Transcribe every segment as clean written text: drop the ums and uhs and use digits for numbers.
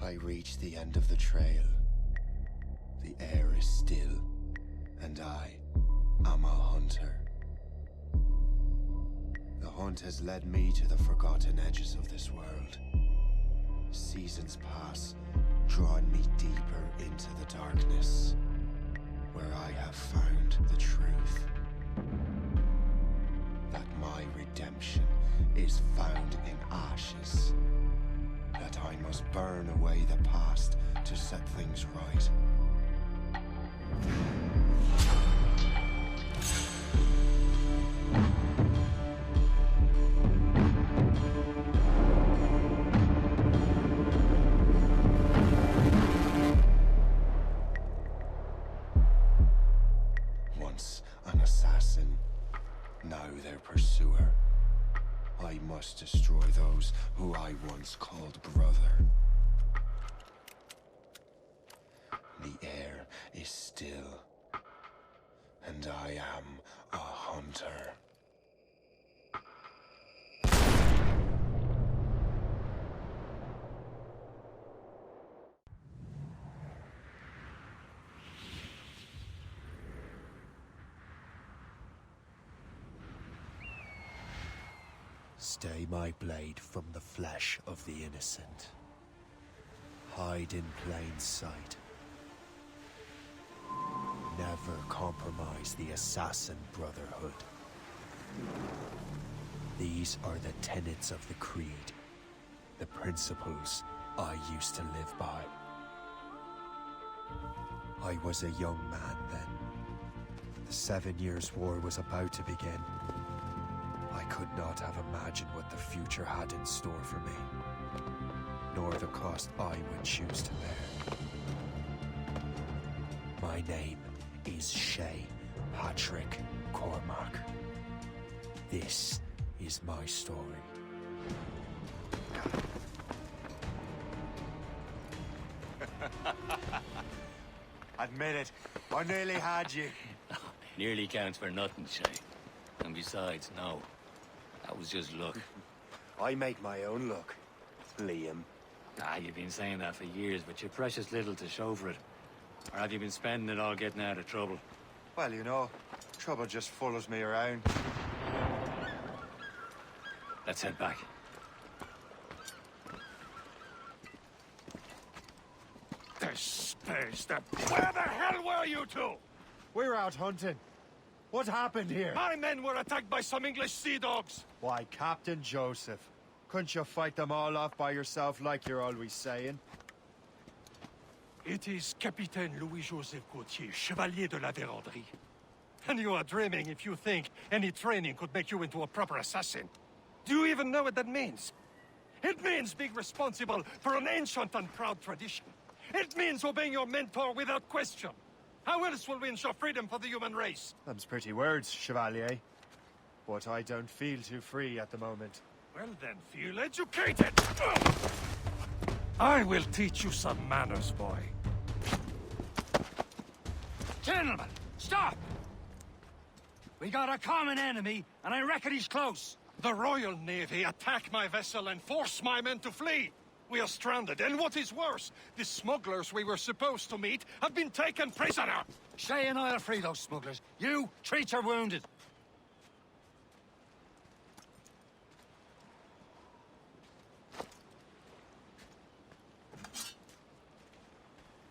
I reach the end of the trail. The air is still, and I am a hunter. The hunt has led me to the forgotten edges of this world. Seasons pass, drawing me deeper into the darkness, where I have found the truth. That my redemption is found in ashes. That I must burn away the past to set things right. Once an assassin, now their pursuer. I must destroy those who I once called brother. The air is still, and I am a hunter. Stay my blade from the flesh of the innocent. Hide in plain sight. Never compromise the Assassin Brotherhood. These are the tenets of the Creed, the principles I used to live by. I was a young man then. The 7 Years' War was about to begin. I could not have imagined what the future had in store for me, nor the cost I would choose to bear. My name is Shay Patrick Cormac. This is my story. Admit it, I nearly had you. Nearly counts for nothing, Shay. And besides, no. That was just luck. I make my own luck, Liam. You've been saying that for years, but you're precious little to show for it. Or have you been spending it all getting out of trouble? Well, you know, trouble just follows me around. Let's head back. Where the hell were you two? We're out hunting. What happened here? My men were attacked by some English sea dogs. Why, Captain Joseph. Couldn't you fight them all off by yourself like you're always saying? It is Capitaine Louis-Joseph Gauthier, Chevalier de la Vérendrye. And you are dreaming if you think any training could make you into a proper assassin. Do you even know what that means? It means being responsible for an ancient and proud tradition. It means obeying your mentor without question. How else will we ensure freedom for the human race? Them's pretty words, Chevalier. But I don't feel too free at the moment. Well then, feel educated! I will teach you some manners, boy. Gentlemen, stop! We got a common enemy, and I reckon he's close. The Royal Navy attack my vessel and force my men to flee. We are stranded, and what is worse, the smugglers we were supposed to meet have been taken prisoner! Shay and I'll free those smugglers. You, treat your wounded.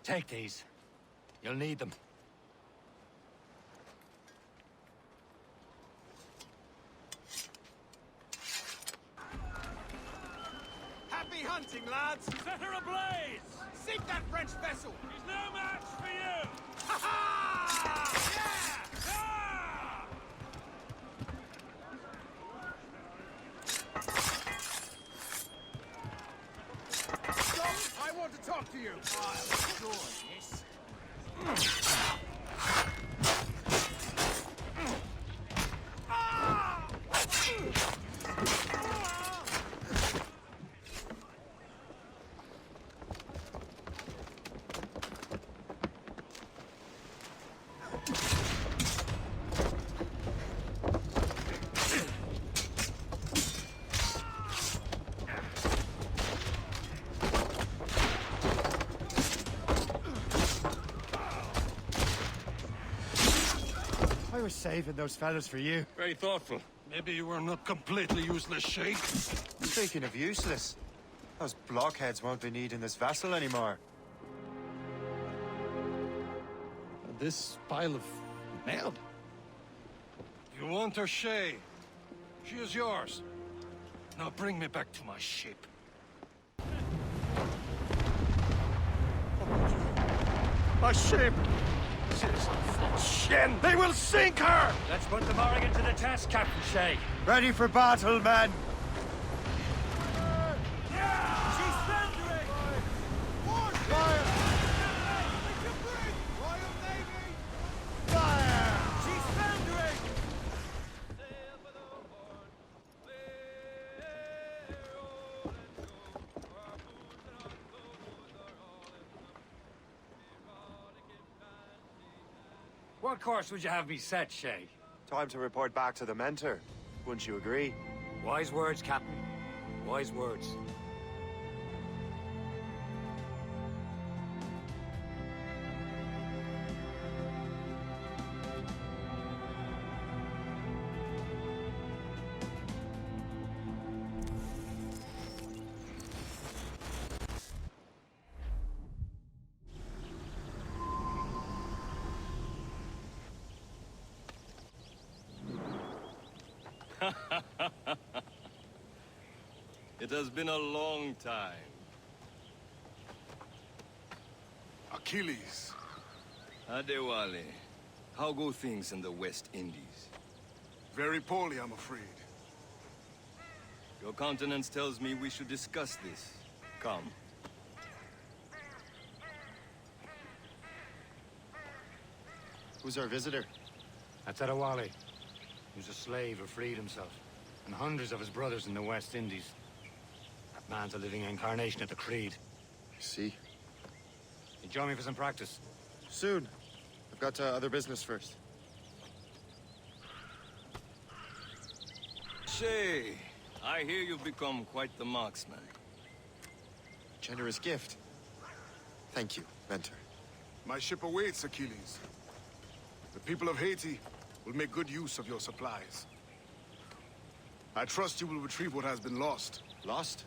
Take these. You'll need them. Happy hunting, lads! Set her ablaze! Sink that French vessel! She's no match for you! Ha ha! Yeah! Ah! Stop! I want to talk to you! I'll enjoy this. I was saving those fellas for you. Very thoughtful. Maybe you were not completely useless, Shay. Speaking of useless, those blockheads won't be needing this vessel anymore. This pile of mail. You want her, Shay? She is yours. Now bring me back to my ship. My ship! Shin! They will sink her! Let's put the Morrigan to the test, Captain Shay. Ready for battle, men! She's thundering! Fire! Fire! Royal Navy! Fire! She's thundering! What course would you have me set, Shay? Time to report back to the mentor. Wouldn't you agree? Wise words, Captain. Wise words. It has been a long time. Achilles. Adewale, how go things in the West Indies? Very poorly, I'm afraid. Your countenance tells me we should discuss this. Come. Who's our visitor? That's Adewale. He was a slave who freed himself, and hundreds of his brothers in the West Indies. That man's a living incarnation of the Creed. See? You join me for some practice? Soon. I've got other business first. Shay, I hear you've become quite the marksman. Generous gift. Thank you, mentor. My ship awaits, Achilles. The people of Haiti will make good use of your supplies. I trust you will retrieve what has been lost. Lost?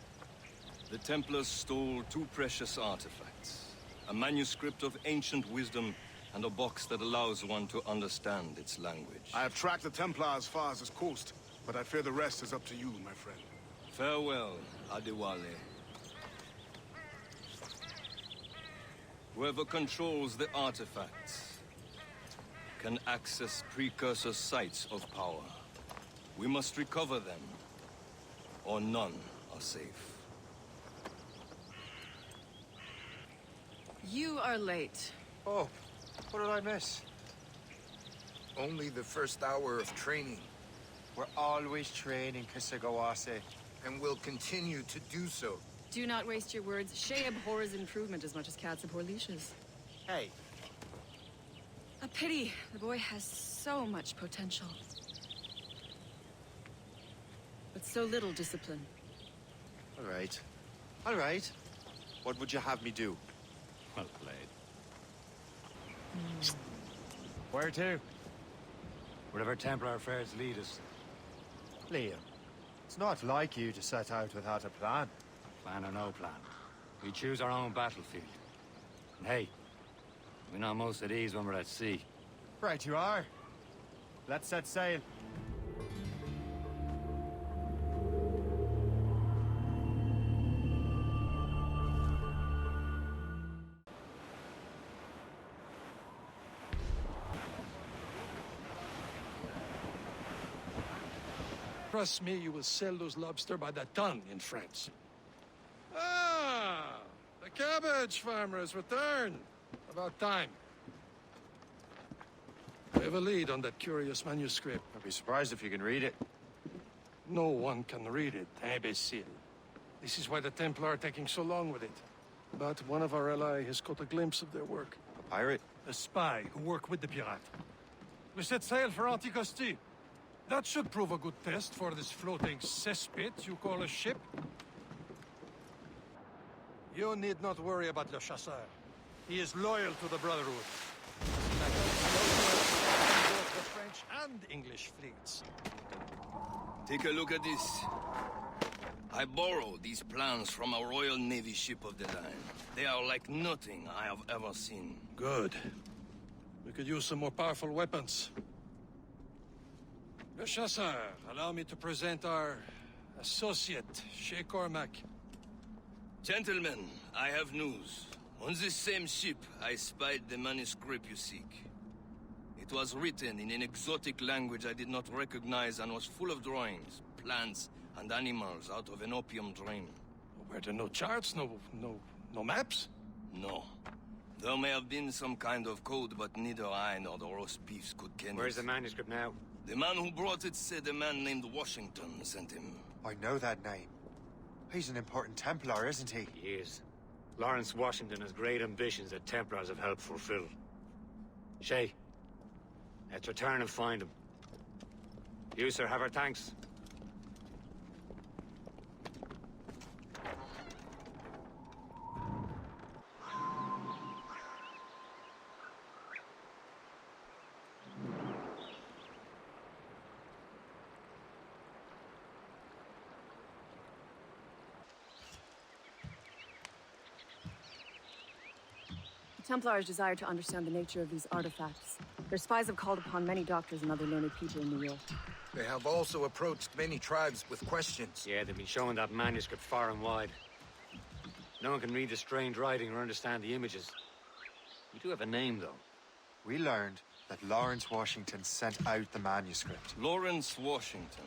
The Templars stole 2 precious artifacts. A manuscript of ancient wisdom and a box that allows one to understand its language. I have tracked the Templar as far as this coast, but I fear the rest is up to you, my friend. Farewell, Adewale. Whoever controls the artifacts can access precursor sites of power. We must recover them, or none are safe. You are late. Oh, what did I miss? Only the first hour of training, We're always training, Kisagawase. and will continue to do so. Do not waste your words. Shay abhors improvement as much as cats abhor leashes. Hey, A pity. The boy has so much potential. But so little discipline. all right. All right. What would you have me do? Well played. Where to? Wherever Templar affairs lead us. Liam, it's not like you to set out without a plan. Plan or no plan. We choose our own battlefield. And hey, we're not most at ease when we're at sea. Right you are. Let's set sail. Trust me, you will sell those lobster by the ton in France. Ah, the cabbage farmer has returned. About time. I have a lead on that curious manuscript. I'd be surprised if you can read it. No one can read it, imbecile. This is why the Templar are taking so long with it. But one of our allies has caught a glimpse of their work. A pirate? A spy who worked with the pirate. We set sail for Anticosti. That should prove a good test for this floating cesspit you call a ship. You need not worry about Le Chasseur. He is loyal to the Brotherhood. Both the French French and English fleets. Take a look at this. I borrowed these plans from a Royal Navy ship of the line. They are like nothing I have ever seen. Good. We could use some more powerful weapons. Le Chasseur, allow me to present our associate, Shay Cormac. Gentlemen, I have news. On this same ship, I spied the manuscript you seek. It was written in an exotic language I did not recognize and was full of drawings, plants, and animals out of an opium drain. Were there no charts, no maps? No. There may have been some kind of code, but neither I nor the roast beefs could ken Where's it. the manuscript now? The man who brought it said a man named Washington sent him. I know that name. He's an important Templar, isn't he? He is. Lawrence Washington has great ambitions that Templars have helped fulfill. Shay, let's return and find him. You, sir, have our thanks. The Templars desire to understand the nature of these artifacts. Their spies have called upon many doctors and other learned people in New York. They have also approached many tribes with questions. Yeah, they've been showing that manuscript far and wide. No one can read the strange writing or understand the images. We do have a name, though. We learned that Lawrence Washington sent out the manuscript. Lawrence Washington.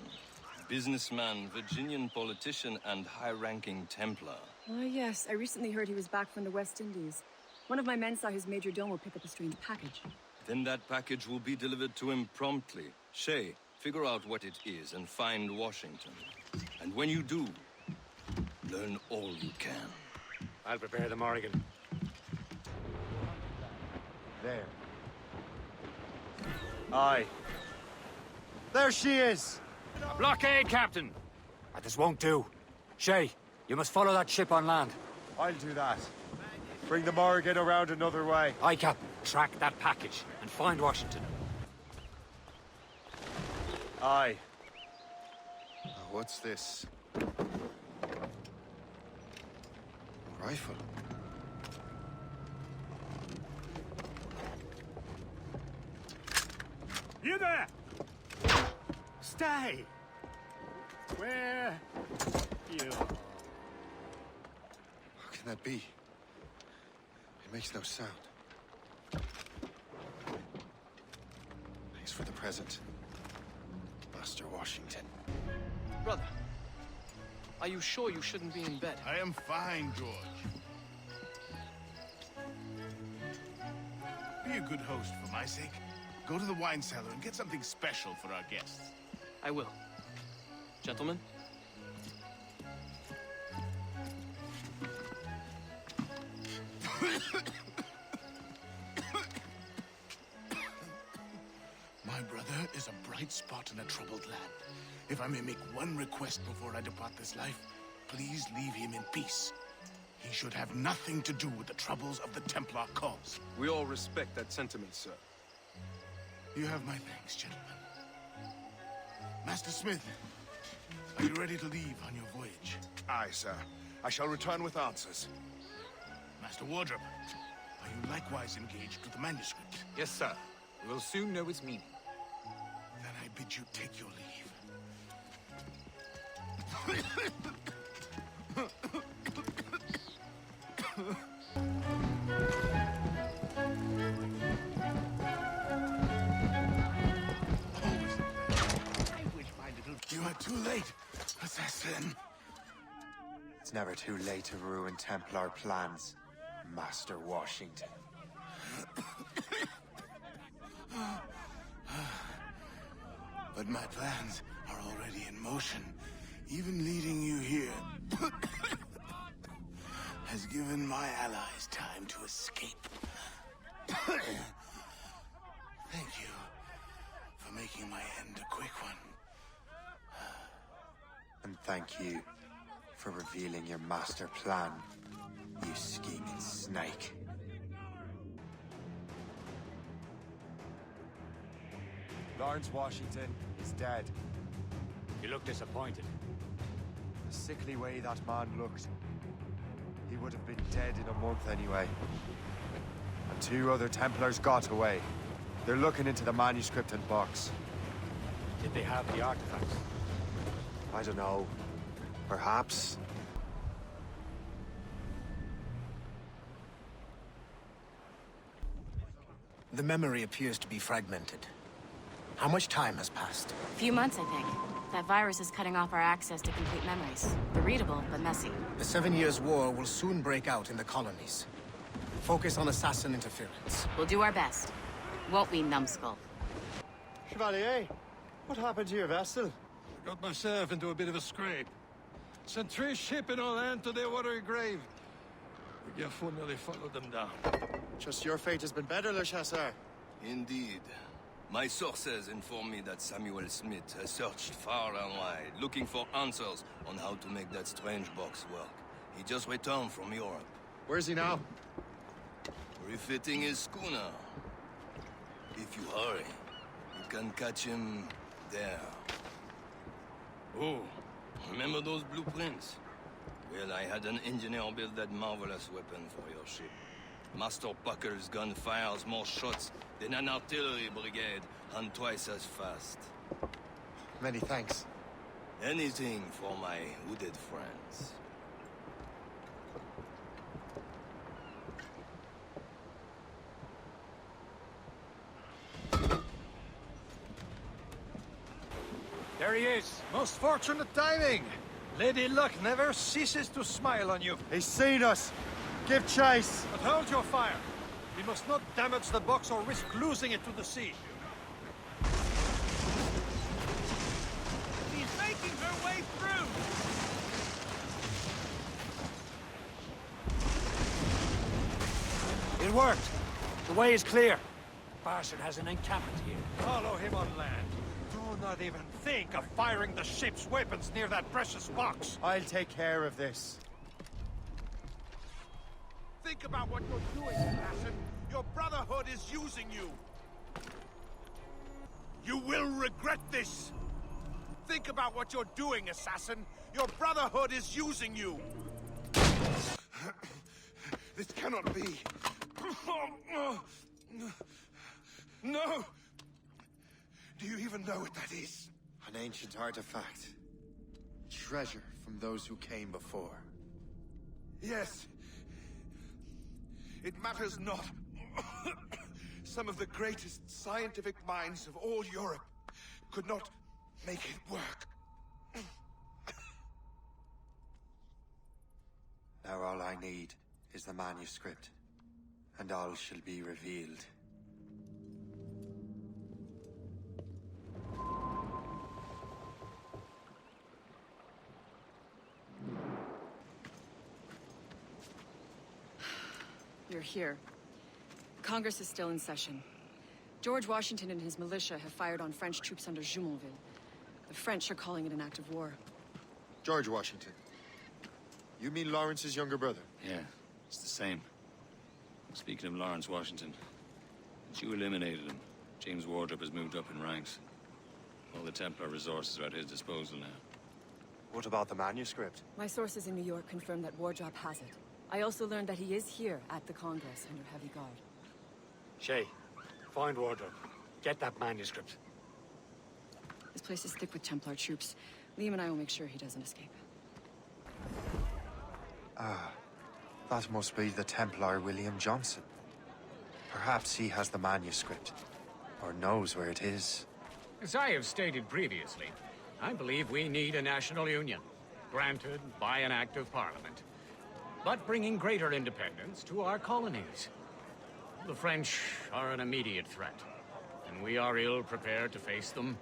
Businessman, Virginian politician, and high-ranking Templar. Ah, yes. I recently heard he was back from the West Indies. One of my men saw his major domo pick up a strange package. Then that package will be delivered to him promptly. Shay, figure out what it is and find Washington. And when you do, learn all you can. I'll prepare the Morrigan. There. Aye. There she is! Blockade, Captain! This won't do. Shay, you must follow that ship on land. I'll do that. Bring the Morrigan around another way. Aye, Captain. Track that package and find Washington. Aye. What's this? A rifle. You there! Stay! Where you are. How can that be? It makes no sound. Thanks for the present, Master Washington. Brother, are you sure you shouldn't be in bed? I am fine, George. Be a good host for my sake. Go to the wine cellar and get something special for our guests. I will. Gentlemen? My brother is a bright spot in a troubled land. If I may make one request before I depart this life, please leave him in peace. He should have nothing to do with the troubles of the Templar cause. We all respect that sentiment, sir. You have my thanks, gentlemen. Master Smith, are you ready to leave on your voyage? Aye, sir. I shall return with answers. Master Wardrop, are you likewise engaged with the manuscript? Yes, sir. We will soon know its meaning. Then I bid you take your leave. You are too late, assassin. It's never too late to ruin Templar plans, Master Washington. But my plans are already in motion. Even leading you here has given my allies time to escape. Thank you for making my end a quick one. And thank you for revealing your master plan, you scheming snake. Lawrence Washington is dead. You look disappointed. The sickly way that man looked. He would have been dead in a month anyway. And 2 other Templars got away. They're looking into the manuscript and box. Did they have the artifacts? I don't know. Perhaps. The memory appears to be fragmented. How much time has passed? A few months, I think. That virus is cutting off our access to complete memories. They're readable, but messy. The 7 Years' War will soon break out in the colonies. Focus on assassin interference. We'll do our best. Won't we, numbskull? Chevalier, what happened to your vessel? I got myself into a bit of a scrape. Sent 3 ships in our land to their watery grave. The Gerfo nearly followed them down. Just your fate has been better, Le Chasseur. Indeed. My sources inform me that Samuel Smith has searched far and wide, looking for answers on how to make that strange box work. He just returned from Europe. Where's he now? Refitting his schooner. If you hurry, you can catch him there. Oh, remember those blueprints? Well, I had an engineer build that marvelous weapon for your ship. Master Puckle's gun fires more shots than an artillery brigade, and twice as fast. Many thanks. Anything for my hooded friends. There he is. Most fortunate timing. Lady Luck never ceases to smile on you. He's seen us. Give chase. But hold your fire. We must not damage the box or risk losing it to the sea. She's making her way through! It worked. The way is clear. Bastard has an encampment here. Follow him on land. Do not even think of firing the ship's weapons near that precious box. I'll take care of this. Think about what you're doing, assassin. Your Brotherhood is using you. You will regret this. Think about what you're doing, assassin. Your Brotherhood is using you. This cannot be. No! Do you even know what that is? An ancient artifact. Treasure from those who came before. Yes. It matters not. Some of the greatest scientific minds of all Europe could not make it work. Now all I need is the manuscript, and all shall be revealed. You're here. Congress is still in session. George Washington and his militia have fired on French troops under Jumonville. The French are calling it an act of war. George Washington. You mean Lawrence's younger brother? Yeah, it's the same. Speaking of Lawrence Washington, since you eliminated him, James Wardrop has moved up in ranks. All the Templar resources are at his disposal now. What about the manuscript? My sources in New York confirm that Wardrop has it. I also learned that he is here at the Congress under heavy guard. Shay, find Wardrobe. Get that manuscript. This place is thick with Templar troops. Liam and I will make sure he doesn't escape. Ah, that must be the Templar William Johnson. Perhaps he has the manuscript, or knows where it is. As I have stated previously, I believe we need a national union, granted by an act of parliament, but bringing greater independence to our colonies. The French are an immediate threat, and we are ill prepared to face them.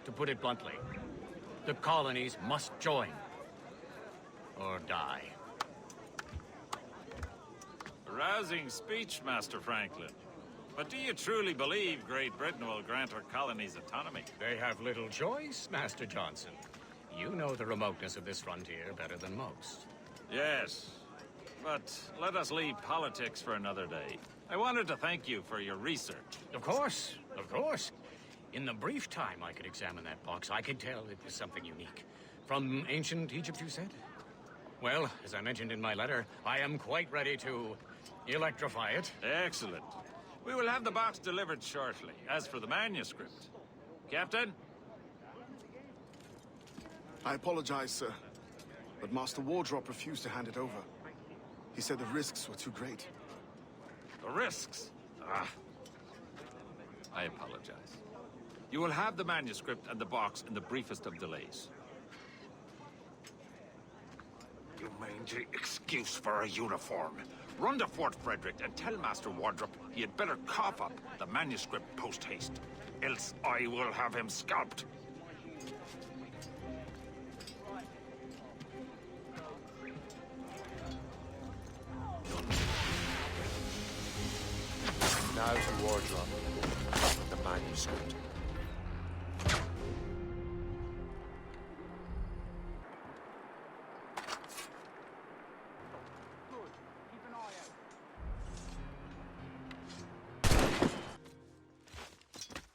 To put it bluntly, the colonies must join, or die. A rousing speech, Master Franklin. But do you truly believe Great Britain will grant our colonies autonomy? They have little choice, Master Johnson. You know the remoteness of this frontier better than most. Yes, but let us leave politics for another day. I wanted to thank you for your research. Of course. Of course. In the brief time I could examine that box, I could tell it was something unique. From ancient Egypt, you said? Well, as I mentioned in my letter, I am quite ready to electrify it. Excellent. We will have the box delivered shortly. As for the manuscript... Captain? I apologize, sir. But Master Wardrop refused to hand it over. He said the risks were too great. The risks? Ah. I apologize. You will have the manuscript and the box in the briefest of delays. You mangy excuse for a uniform. Run to Fort Frederick and tell Master Wardrop he had better cough up the manuscript post-haste. Else I will have him scalped. Now to Wardrop. The manuscript.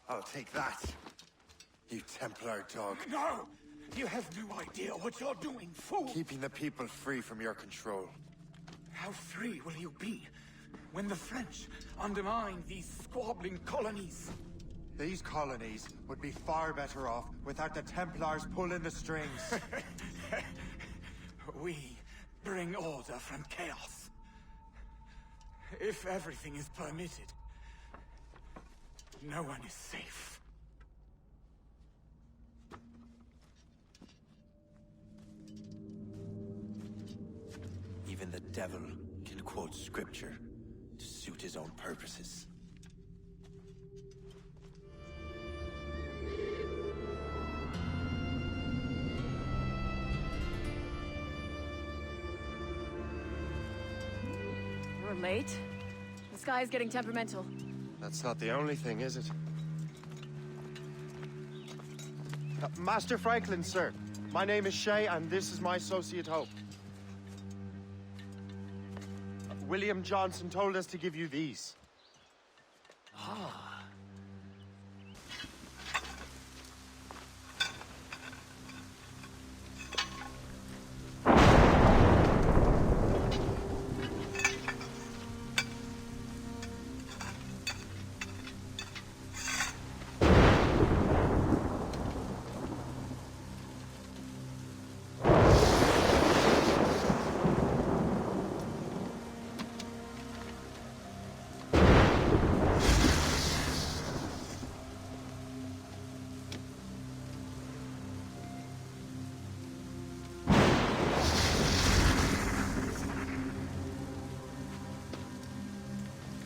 I'll take that, you Templar dog. No! You have no idea what you're doing, fool! Keeping the people free from your control. How free will you be when the French undermine these squabbling colonies? These colonies would be far better off without the Templars pulling the strings. We bring order from chaos. If everything is permitted, no one is safe. Even the devil can quote scripture to suit his own purposes. You're late. The sky is getting temperamental. That's not the only thing, is it? Master Franklin, sir. My name is Shay, and this is my associate Hope. William Johnson told us to give you these. Ah.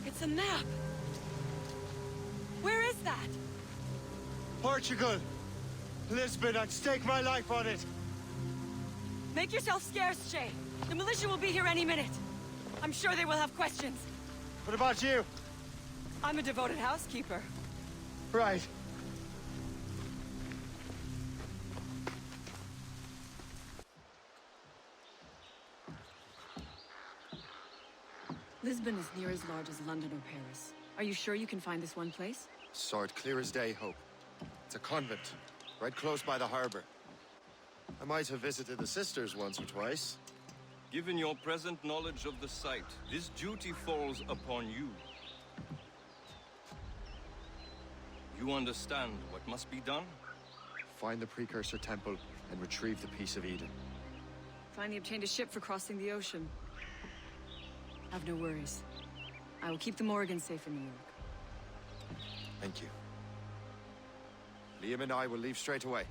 It's a map! Where is that? Portugal! Lisbon, I'd stake my life on it! Make yourself scarce, Shay. The militia will be here any minute. I'm sure they will have questions. What about you? I'm a devoted housekeeper. Right. Lisbon is near as large as London or Paris. Are you sure you can find this one place? Saw it clear as day, Hope. It's a convent, right close by the harbor. I might have visited the sisters once or twice. Given your present knowledge of the site, this duty falls upon you. You understand what must be done? Find the precursor temple and retrieve the Piece of Eden. Finally obtained a ship for crossing the ocean. Have no worries. I will keep the Morgans safe in New York. Thank you. Liam and I will leave straight away.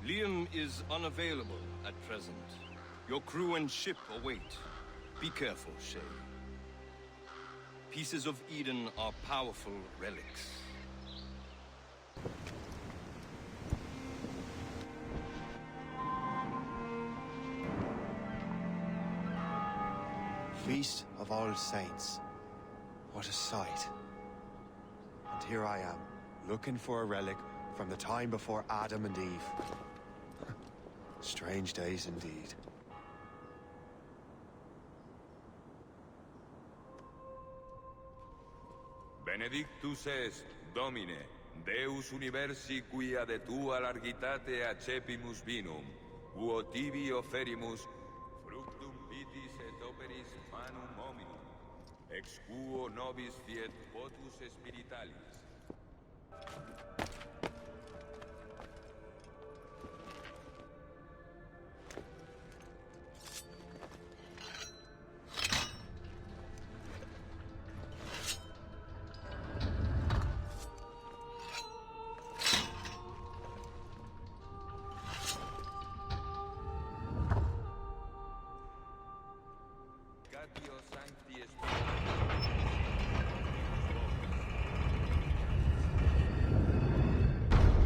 Liam is unavailable at present. Your crew and ship await. Be careful, Shay. Pieces of Eden are powerful relics. Feast of All Saints. What a sight. And here I am, looking for a relic from the time before Adam and Eve. Strange days indeed. Benedictus est, Domine. Deus universi quia de tua largitate accepimus vinum, uo tibi offerimus fructum vitis et operis manum hominum, ex quo nobis fiet votus spiritualis.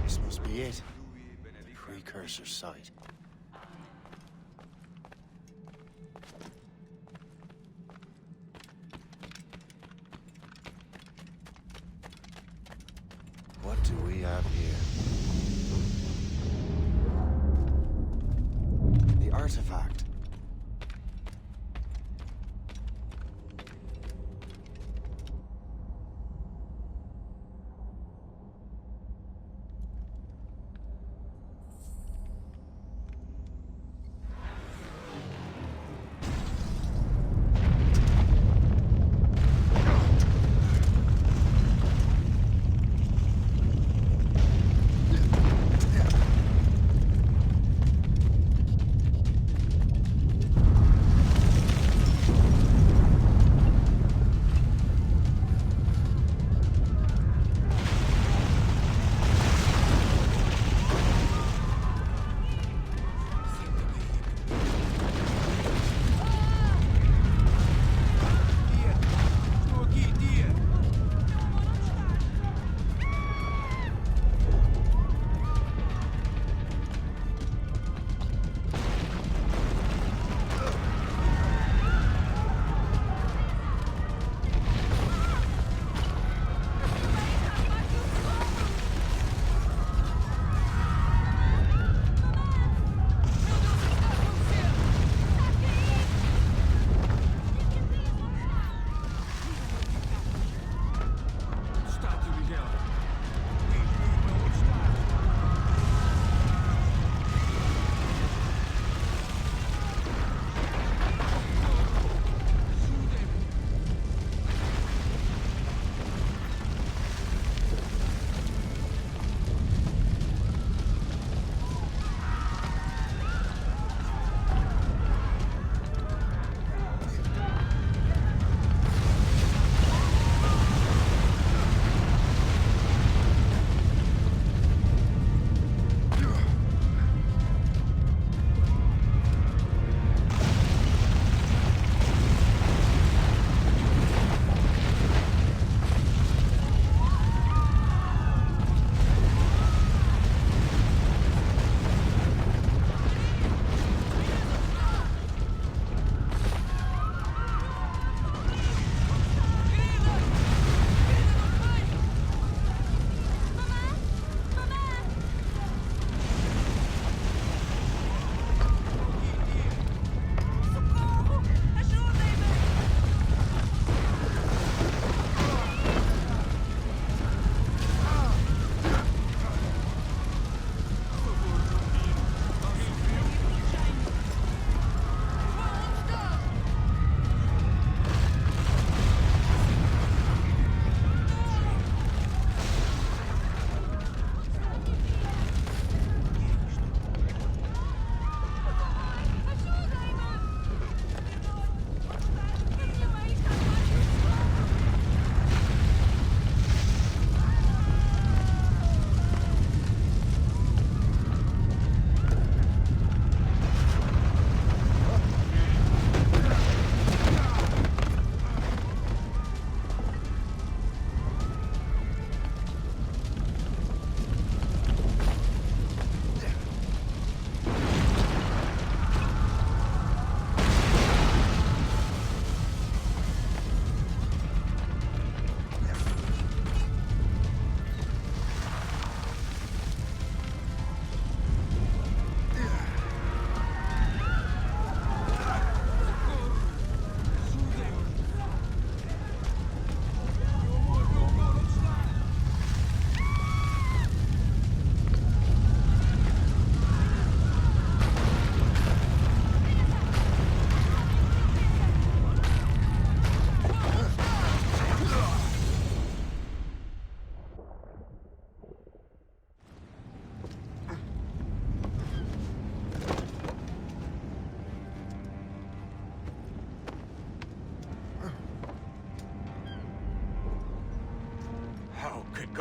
This must be it. Precursor site. What do we have here? The artifact.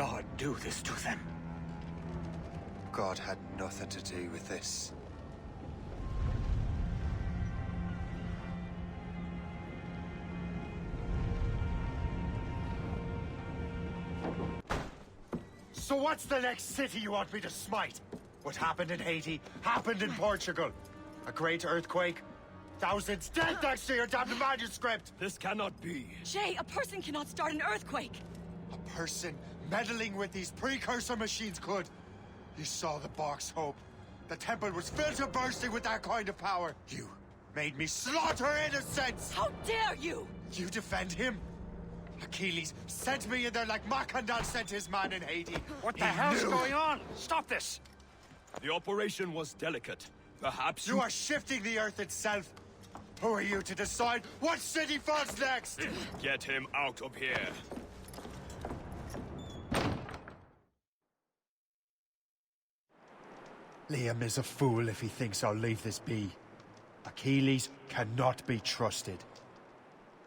God do this to them? God had nothing to do with this. So what's the next city you want me to smite? What happened in Haiti happened in Portugal. A great earthquake. Thousands dead thanks to your damned manuscript! This cannot be. Shay, a person cannot start an earthquake! A person meddling with these precursor machines could. You saw the box, Hope. The temple was filled to bursting with that kind of power. You made me slaughter innocents! How dare you! You defend him? Achilles sent me in there like Macandal sent his man in Haiti. What the hell's going on? Stop this! The operation was delicate. Perhaps you are shifting the earth itself. Who are you to decide what city falls next? Get him out of here. Liam is a fool if he thinks I'll leave this be. Achilles cannot be trusted.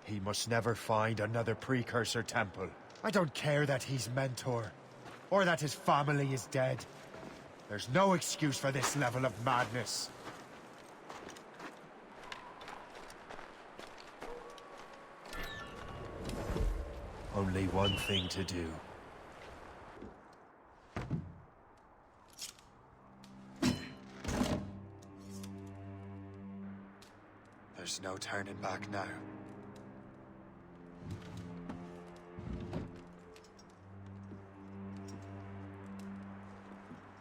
He must never find another precursor temple. I don't care that he's mentor, or that his family is dead. There's no excuse for this level of madness. Only one thing to do. There's no turning back now.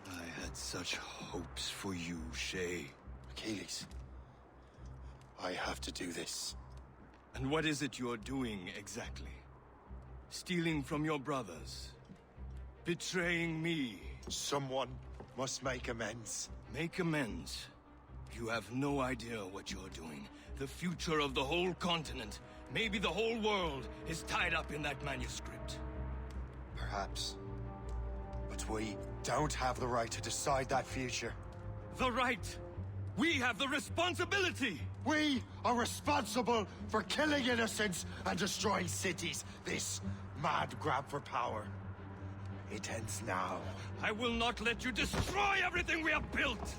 I had such hopes for you, Shay. Achilles, I have to do this. And what is it you're doing exactly? Stealing from your brothers? Betraying me? Someone must make amends. Make amends? You have no idea what you're doing. The future of the whole continent, maybe the whole world, is tied up in that manuscript. Perhaps. But we don't have the right to decide that future. The right! We have the responsibility! We are responsible for killing innocents and destroying cities. This mad grab for power. It ends now. I will not let you destroy everything we have built!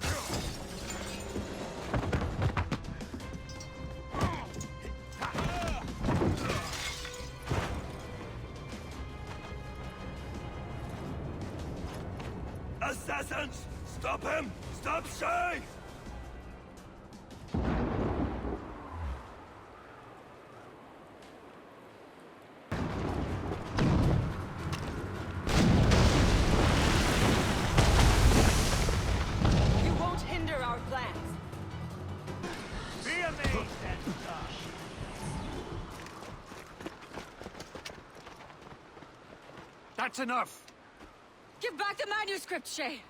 Assassins! Stop him! Stop Shay! You won't hinder our plans. Be amazed and That's enough! Give back the manuscript, Shay!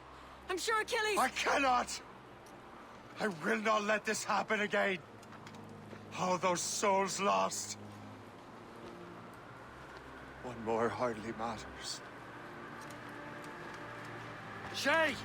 I'm sure Achilles... I cannot! I will not let this happen again. All those souls lost. One more hardly matters. Shay!